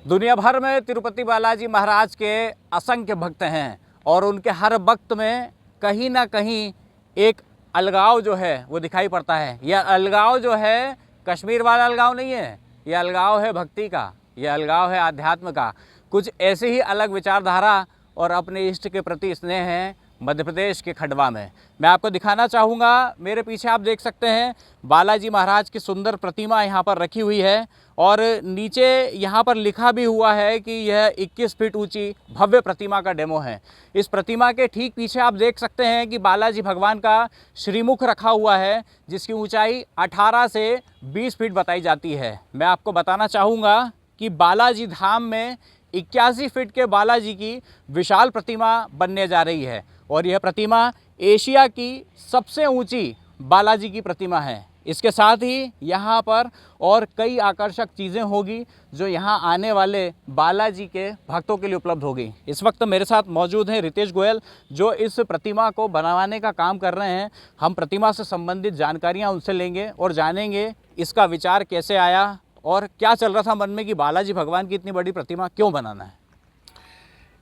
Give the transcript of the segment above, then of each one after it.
दुनिया भर में तिरुपति बालाजी महाराज के असंख्य भक्त हैं और उनके हर भक्त में कहीं ना कहीं एक अलगाव जो है वो दिखाई पड़ता है। यह अलगाव जो है कश्मीर वाला अलगाव नहीं है, यह अलगाव है भक्ति का, यह अलगाव है आध्यात्म का। कुछ ऐसे ही अलग विचारधारा और अपने इष्ट के प्रति स्नेह है मध्य प्रदेश के खंडवा में। मैं आपको दिखाना चाहूँगा, मेरे पीछे आप देख सकते हैं बालाजी महाराज की सुंदर प्रतिमा यहाँ पर रखी हुई है और नीचे यहाँ पर लिखा भी हुआ है कि यह 21 फीट ऊंची भव्य प्रतिमा का डेमो है। इस प्रतिमा के ठीक पीछे आप देख सकते हैं कि बालाजी भगवान का श्रीमुख रखा हुआ है जिसकी ऊंचाई 18 से 20 फीट बताई जाती है। मैं आपको बताना चाहूँगा कि बालाजी धाम में 81 फीट के बालाजी की विशाल प्रतिमा बनने जा रही है और यह प्रतिमा एशिया की सबसे ऊंची बालाजी की प्रतिमा है। इसके साथ ही यहाँ पर और कई आकर्षक चीज़ें होगी जो यहाँ आने वाले बालाजी के भक्तों के लिए उपलब्ध होगी। इस वक्त मेरे साथ मौजूद हैं रितेश गोयल जो इस प्रतिमा को बनवाने का काम कर रहे हैं। हम प्रतिमा से संबंधित जानकारियाँ उनसे लेंगे और जानेंगे इसका विचार कैसे आया और क्या चल रहा था मन में कि बालाजी भगवान की इतनी बड़ी प्रतिमा क्यों बनाना है।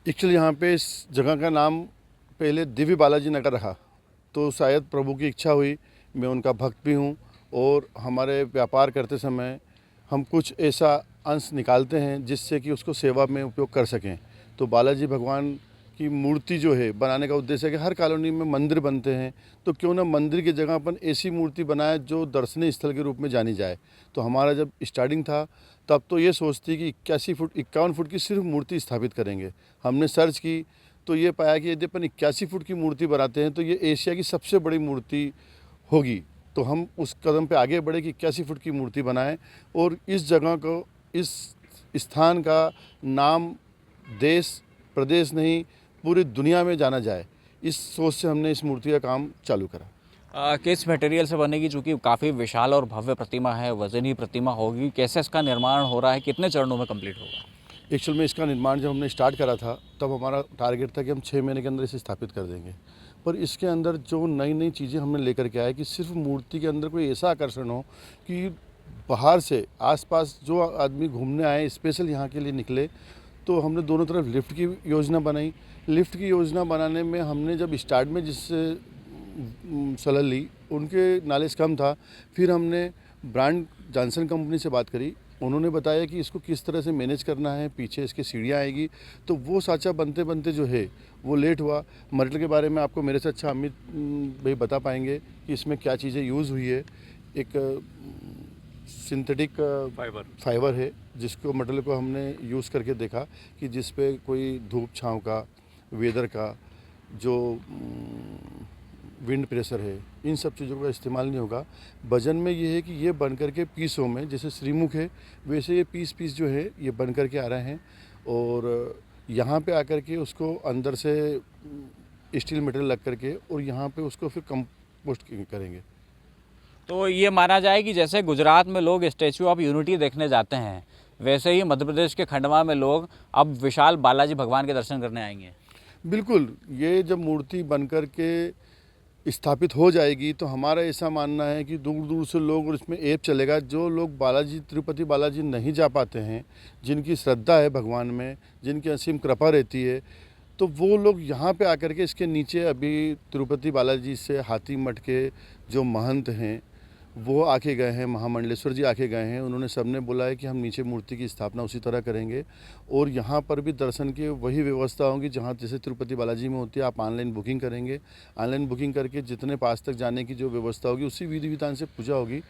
एक्चुअली यहाँ पे इस जगह का नाम पहले दिव्य बालाजी नगर रहा, तो शायद प्रभु की इच्छा हुई, मैं उनका भक्त भी हूँ और हमारे व्यापार करते समय हम कुछ ऐसा अंश निकालते हैं जिससे कि उसको सेवा में उपयोग कर सकें। तो बालाजी भगवान की मूर्ति जो है बनाने का उद्देश्य है कि हर कॉलोनी में मंदिर बनते हैं, तो क्यों ना मंदिर की जगह अपन ऐसी मूर्ति बनाए जो दर्शनीय स्थल के रूप में जानी जाए। तो हमारा जब स्टार्टिंग था तब तो ये सोच थी कि 51 फुट की सिर्फ मूर्ति स्थापित करेंगे। हमने सर्च की तो ये पाया कि यदि अपन 81 फुट की मूर्ति बनाते हैं तो ये एशिया की सबसे बड़ी मूर्ति होगी। तो हम उस कदम पे आगे बढ़े कि 81 फुट की मूर्ति बनाएं और इस जगह को, इस स्थान का नाम देश प्रदेश नहीं पूरी दुनिया में जाना जाए, इस सोच से हमने इस मूर्ति का काम चालू करा। किस मटेरियल से बनेगी, चूँकि काफ़ी विशाल और भव्य प्रतिमा है, वजनी प्रतिमा होगी, कैसे इसका निर्माण हो रहा है, कितने चरणों में कंप्लीट होगा? एक्चुअल में इसका निर्माण जब हमने स्टार्ट करा था तब हमारा टारगेट था कि हम 6 महीने के अंदर इसे स्थापित कर देंगे, पर इसके अंदर जो नई नई चीज़ें हमने लेकर के आए कि सिर्फ मूर्ति के अंदर कोई ऐसा आकर्षण हो कि बाहर से आसपास जो आदमी घूमने आए स्पेशल यहाँ के लिए निकले। तो हमने दोनों तरफ लिफ्ट की योजना बनाई। लिफ्ट की योजना बनाने में हमने जब स्टार्ट में जिससे सलाह ली उनके नॉलेज कम था, फिर हमने ब्रांड जॉनसन कंपनी से बात करी, उन्होंने बताया कि इसको किस तरह से मैनेज करना है, पीछे इसकी सीढ़ियाँ आएगी। तो वो साँचा बनते बनते जो है वो लेट हुआ। मटेरियल के बारे में आपको मेरे से अच्छा अमित भाई बता पाएंगे कि इसमें क्या चीज़ें यूज़ हुई है। एक सिंथेटिक फाइबर है जिसको मटेरियल को हमने यूज़ करके देखा कि जिस पे कोई धूप छाँव का, वेदर का, जो विंड प्रेशर है, इन सब चीज़ों का इस्तेमाल नहीं होगा। वजन में ये है कि ये बन करके पीसों में जैसे श्रीमुख है वैसे ये पीस जो है ये बन करके आ रहे हैं और यहाँ पे आकर के उसको अंदर से स्टील मटेरियल लग करके और यहाँ पे उसको फिर कंपोस्ट करेंगे। तो ये माना जाए कि जैसे गुजरात में लोग स्टैचू ऑफ यूनिटी देखने जाते हैं वैसे ही मध्य प्रदेश के खंडवा में लोग अब विशाल बालाजी भगवान के दर्शन करने आएंगे। बिल्कुल, ये जब मूर्ति बन कर के स्थापित हो जाएगी तो हमारा ऐसा मानना है कि दूर दूर से लोग और इसमें ऐप चलेगा। जो लोग बालाजी तिरुपति बालाजी नहीं जा पाते हैं, जिनकी श्रद्धा है भगवान में, जिनकी असीम कृपा रहती है, तो वो लोग यहाँ पे आकर के इसके नीचे अभी तिरुपति बालाजी से हाथी मठ के जो महंत हैं वो आके गए हैं, महामंडलेश्वर जी आके गए हैं। उन्होंने सबने बोला है कि हम नीचे मूर्ति की स्थापना उसी तरह करेंगे और यहाँ पर भी दर्शन की वही व्यवस्था होगी जहाँ जैसे तिरुपति बालाजी में होती है। आप ऑनलाइन बुकिंग करेंगे, ऑनलाइन बुकिंग करके जितने पास तक जाने की जो व्यवस्था होगी उसी विधि विधान से पूजा होगी।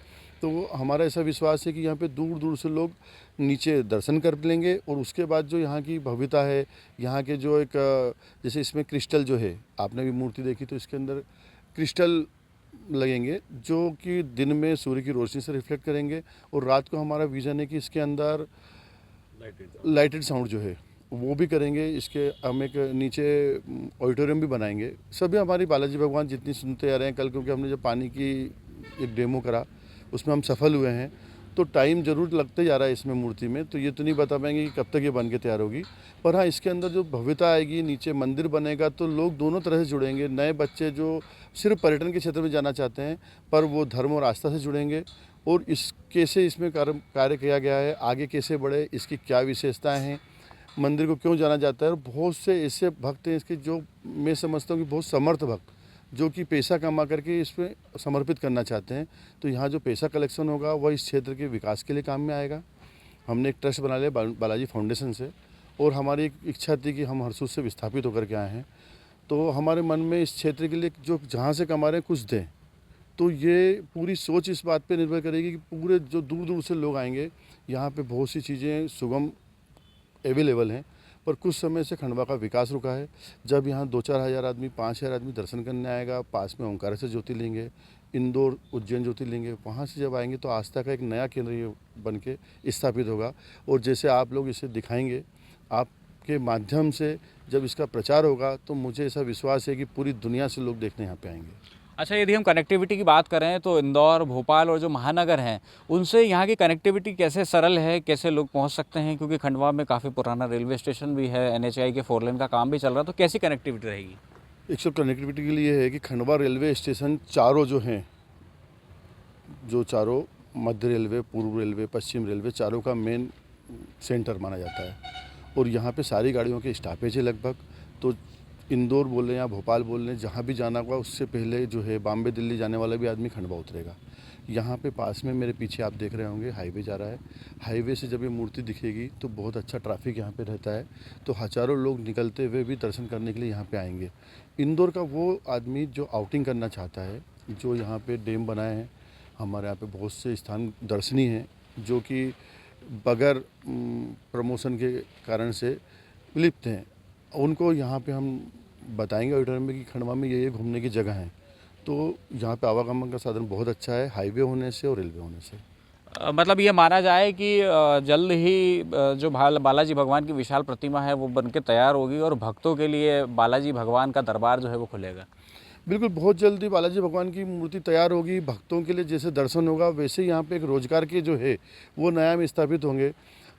तो हमारा ऐसा विश्वास है कि यहाँ पे दूर दूर से लोग नीचे दर्शन कर लेंगे और उसके बाद जो यहाँ की भव्यता है, यहाँ के जो एक जैसे इसमें क्रिस्टल जो है, आपने भी मूर्ति देखी तो इसके अंदर क्रिस्टल लगेंगे जो कि दिन में सूर्य की रोशनी से रिफ्लेक्ट करेंगे और रात को हमारा विज़न है कि इसके अंदर लाइटेड साउंड जो है वो भी करेंगे। इसके हम एक नीचे ऑडिटोरियम भी बनाएंगे। सभी हमारी बालाजी भगवान जितनी सुनते आ रहे हैं कल, क्योंकि हमने जब पानी की एक डेमो करा उसमें हम सफल हुए हैं, तो टाइम ज़रूर लगते जा रहा है इसमें मूर्ति में। तो ये तो नहीं बता पाएंगे कि कब तक ये बन के तैयार होगी, पर हाँ इसके अंदर जो भव्यता आएगी, नीचे मंदिर बनेगा तो लोग दोनों तरह से जुड़ेंगे। नए बच्चे जो सिर्फ पर्यटन के क्षेत्र में जाना चाहते हैं पर वो धर्म और आस्था से जुड़ेंगे और इस कैसे इसमें कार्य किया गया है, आगे कैसे बढ़े, इसकी क्या विशेषताएं हैं, मंदिर को क्यों जाना जाता है। और बहुत से ऐसे भक्त हैं इसके जो मैं समझता हूँ कि बहुत समर्थ भक्त जो कि पैसा कमा करके इसमें समर्पित करना चाहते हैं। तो यहाँ जो पैसा कलेक्शन होगा वह इस क्षेत्र के विकास के लिए काम में आएगा। हमने एक ट्रस्ट बना लिया बालाजी फाउंडेशन से, और हमारी एक इच्छा थी कि हम हरसूद से विस्थापित होकर के आए हैं, तो हमारे मन में इस क्षेत्र के लिए जो जहाँ से कमा रहे हैं कुछ दें। तो ये पूरी सोच इस बात पे निर्भर करेगी कि पूरे जो दूर दूर से लोग आएंगे, यहाँ पे बहुत सी चीज़ें सुगम अवेलेबल हैं, पर कुछ समय से खंडवा का विकास रुका है। जब यहाँ 2-4 हज़ार आदमी, 5,000 आदमी दर्शन करने आएगा, पास में ओंकारेश्वर ज्योतिर्लिंग, इंदौर उज्जैन ज्योतिर्लिंग, वहाँ से जब आएंगे तो आस्था का एक नया केंद्र ये बन के स्थापित होगा। और जैसे आप लोग इसे दिखाएंगे, आपके माध्यम से जब इसका प्रचार होगा, तो मुझे ऐसा विश्वास है कि पूरी दुनिया से लोग देखने यहाँ पे आएंगे। अच्छा, यदि हम कनेक्टिविटी की बात करें तो इंदौर, भोपाल और जो महानगर हैं उनसे यहाँ की कनेक्टिविटी कैसे सरल है, कैसे लोग पहुँच सकते हैं? क्योंकि खंडवा में काफ़ी पुराना रेलवे स्टेशन भी है, NHAI के 4 लेन का काम भी चल रहा है, तो कैसी कनेक्टिविटी रहेगी? एक सब कनेक्टिविटी के लिए है कि खंडवा रेलवे स्टेशन चारों जो हैं, जो चारों मध्य रेलवे, पूर्व रेलवे, पश्चिम रेलवे, चारों का मेन सेंटर माना जाता है। और यहाँ पे सारी गाड़ियों के स्टॉपेज है लगभग। तो इंदौर बोल लें या भोपाल बोल लें, जहाँ भी जाना होगा उससे पहले जो है बॉम्बे दिल्ली जाने वाला भी आदमी खंडवा उतरेगा। यहाँ पे पास में मेरे पीछे आप देख रहे होंगे हाईवे जा रहा है। हाईवे से जब ये मूर्ति दिखेगी तो बहुत अच्छा ट्रैफिक यहाँ पे रहता है, तो हज़ारों लोग निकलते हुए भी दर्शन करने के लिए यहाँ पे आएंगे। इंदौर का वो आदमी जो आउटिंग करना चाहता है, जो यहाँ पे डैम बनाए हैं, हमारे यहाँ पे बहुत से स्थान दर्शनीय हैं जो कि बगैर प्रमोशन के कारण से विलुप्त हैं, उनको यहाँ पे हम बताएंगे ऑडिटोरियम में कि खंडवा में ये घूमने की जगह है। तो यहाँ पे आवागमन का साधन बहुत अच्छा है, हाईवे होने से और रेलवे होने से। मतलब ये माना जाए कि जल्द ही जो बालाजी भगवान की विशाल प्रतिमा है वो बनके तैयार होगी और भक्तों के लिए बालाजी भगवान का दरबार जो है वो खुलेगा। बिल्कुल, बहुत जल्दी बालाजी भगवान की मूर्ति तैयार होगी। भक्तों के लिए जैसे दर्शन होगा, वैसे ही यहाँ पे एक रोजगार के जो है वो नया में स्थापित होंगे।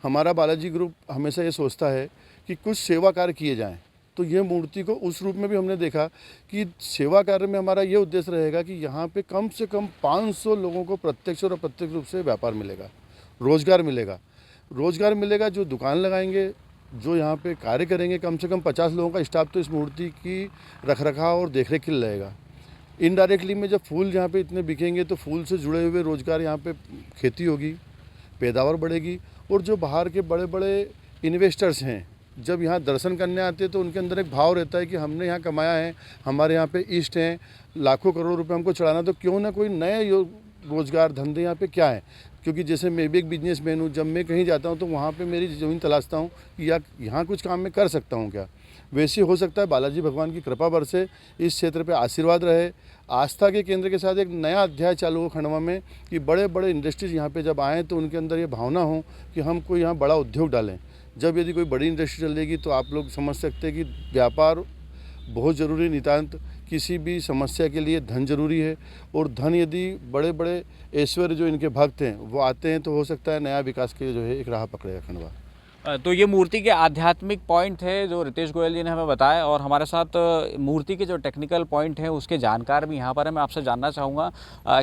हमारा बालाजी ग्रुप हमेशा ये सोचता है कि कुछ सेवा कार्य किए जाएं, तो ये मूर्ति को उस रूप में भी हमने देखा कि सेवा कार्य में हमारा ये उद्देश्य रहेगा कि यहाँ पे कम से कम 500 लोगों को प्रत्यक्ष और अप्रत्यक्ष रूप से व्यापार मिलेगा, रोजगार मिलेगा। जो दुकान लगाएंगे, जो यहाँ पे कार्य करेंगे, कम से कम 50 लोगों का स्टाफ तो इस मूर्ति की रखरखाव और देखरेख के लिए रहेगा। इनडायरेक्टली में जब फूल यहाँ पे इतने बिकेंगे तो फूल से जुड़े हुए रोजगार, यहाँ पे खेती होगी, पैदावार बढ़ेगी। और जो बाहर के बड़े बड़े इन्वेस्टर्स हैं, जब यहाँ दर्शन करने आते हैं तो उनके अंदर एक भाव रहता है कि हमने यहाँ कमाया है, हमारे यहाँ पे इष्ट हैं, लाखों करोड़ रुपए हमको चढ़ाना, तो क्यों ना कोई नए रोजगार धंधे यहाँ पे क्या है। क्योंकि जैसे मैं भी एक बिजनेसमैन हूँ, जब मैं कहीं जाता हूँ तो वहाँ पे मेरी ज़मीन तलाशता हूँ कि या यहाँ कुछ काम मैं कर सकता हूँ क्या। वैसे हो सकता है बालाजी भगवान की कृपा बरसे, इस क्षेत्र पे आशीर्वाद रहे, आस्था के केंद्र के साथ एक नया अध्याय चालू हो खंडवा में, कि बड़े बड़े इंडस्ट्रीज यहाँ पे जब आएँ तो उनके अंदर ये भावना हो कि हम कोई यहाँ बड़ा उद्योग डालें। जब यदि कोई बड़ी इंडस्ट्री चलेगी तो आप लोग समझ सकते हैं कि व्यापार बहुत ज़रूरी, नितांत किसी भी समस्या के लिए धन जरूरी है। और धन यदि बड़े बड़े ऐश्वर्य जो इनके भक्त हैं वो आते हैं तो हो सकता है नया विकास के जो है एक राह पकड़ेगा खंडवा। तो ये मूर्ति के आध्यात्मिक पॉइंट है जो रितेश गोयल जी ने हमें बताया, और हमारे साथ मूर्ति के जो टेक्निकल पॉइंट हैं उसके जानकार भी यहाँ पर है। मैं आपसे जानना चाहूँगा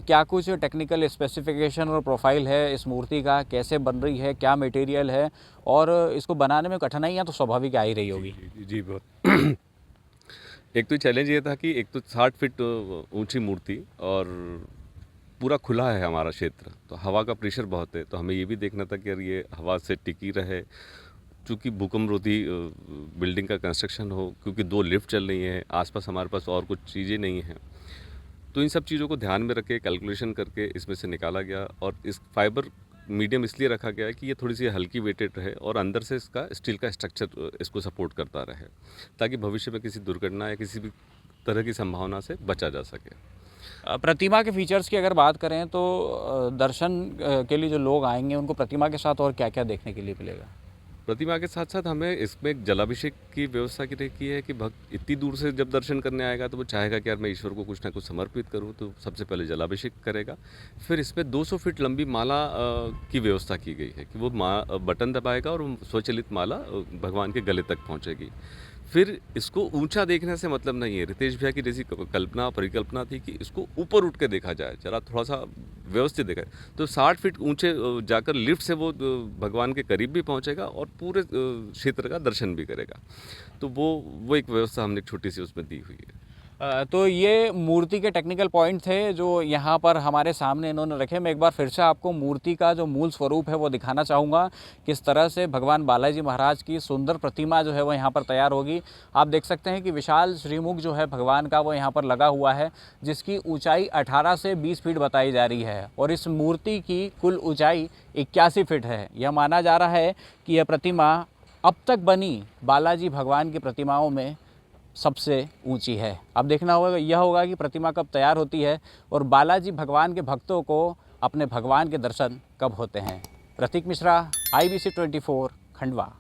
क्या कुछ टेक्निकल स्पेसिफिकेशन और प्रोफाइल है इस मूर्ति का, कैसे बन रही है, क्या मटेरियल है, और इसको बनाने में कठिनाइयाँ तो स्वाभाविक आ ही रही होगी। जी बहुत एक तो चैलेंज ये था कि एक तो 60 फीट ऊंची मूर्ति और पूरा खुला है हमारा क्षेत्र, तो हवा का प्रेशर बहुत है, तो हमें ये भी देखना था कि यार ये हवा से टिकी रहे, चूँकि भूकंप रोधी बिल्डिंग का कंस्ट्रक्शन हो, क्योंकि 2 लिफ्ट चल रही हैं, आसपास हमारे पास और कुछ चीज़ें नहीं हैं। तो इन सब चीज़ों को ध्यान में रख के कैलकुलेशन करके इसमें से निकाला गया, और इस फाइबर मीडियम इसलिए रखा गया है कि ये थोड़ी सी हल्की वेटेड रहे और अंदर से इसका स्टील का स्ट्रक्चर इसको सपोर्ट करता रहे, ताकि भविष्य में किसी दुर्घटना या किसी भी तरह की संभावना से बचा जा सके। प्रतिमा के फीचर्स की अगर बात करें तो दर्शन के लिए जो लोग आएंगे उनको प्रतिमा के साथ और क्या क्या देखने के लिए मिलेगा? प्रतिमा के साथ साथ हमें इसमें एक जलाभिषेक की व्यवस्था की है कि भक्त इतनी दूर से जब दर्शन करने आएगा तो वो चाहेगा कि यार मैं ईश्वर को कुछ ना कुछ समर्पित करूं, तो सबसे पहले जलाभिषेक करेगा। फिर इसमें 200 फीट लंबी माला की व्यवस्था की गई है कि वो बटन दबाएगा और स्वचालित माला भगवान के गले तक पहुंचेगी। फिर इसको ऊंचा देखने से मतलब नहीं है। रितेश भैया की जैसी परिकल्पना थी कि इसको ऊपर उठ के देखा जाए, जरा थोड़ा सा व्यवस्थित देखा जाए। तो 60 फीट ऊंचे जाकर लिफ्ट से वो भगवान के करीब भी पहुंचेगा और पूरे क्षेत्र का दर्शन भी करेगा। तो वो एक व्यवस्था हमने छोटी सी उसमें दी हुई है। तो ये मूर्ति के टेक्निकल पॉइंट थे जो यहाँ पर हमारे सामने इन्होंने रखे। मैं एक बार फिर से आपको मूर्ति का जो मूल स्वरूप है वो दिखाना चाहूँगा, किस तरह से भगवान बालाजी महाराज की सुंदर प्रतिमा जो है वो यहाँ पर तैयार होगी। आप देख सकते हैं कि विशाल श्रीमुख जो है भगवान का वो यहाँ पर लगा हुआ है, जिसकी ऊंचाई 18 से 20 फीट बताई जा रही है और इस मूर्ति की कुल ऊंचाई 81 फीट है। यह माना जा रहा है कि यह प्रतिमा अब तक बनी बालाजी भगवान की प्रतिमाओं में सबसे ऊंची है। अब देखना होगा यह होगा कि प्रतिमा कब तैयार होती है और बालाजी भगवान के भक्तों को अपने भगवान के दर्शन कब होते हैं। प्रतीक मिश्रा, IBC 24, खंडवा।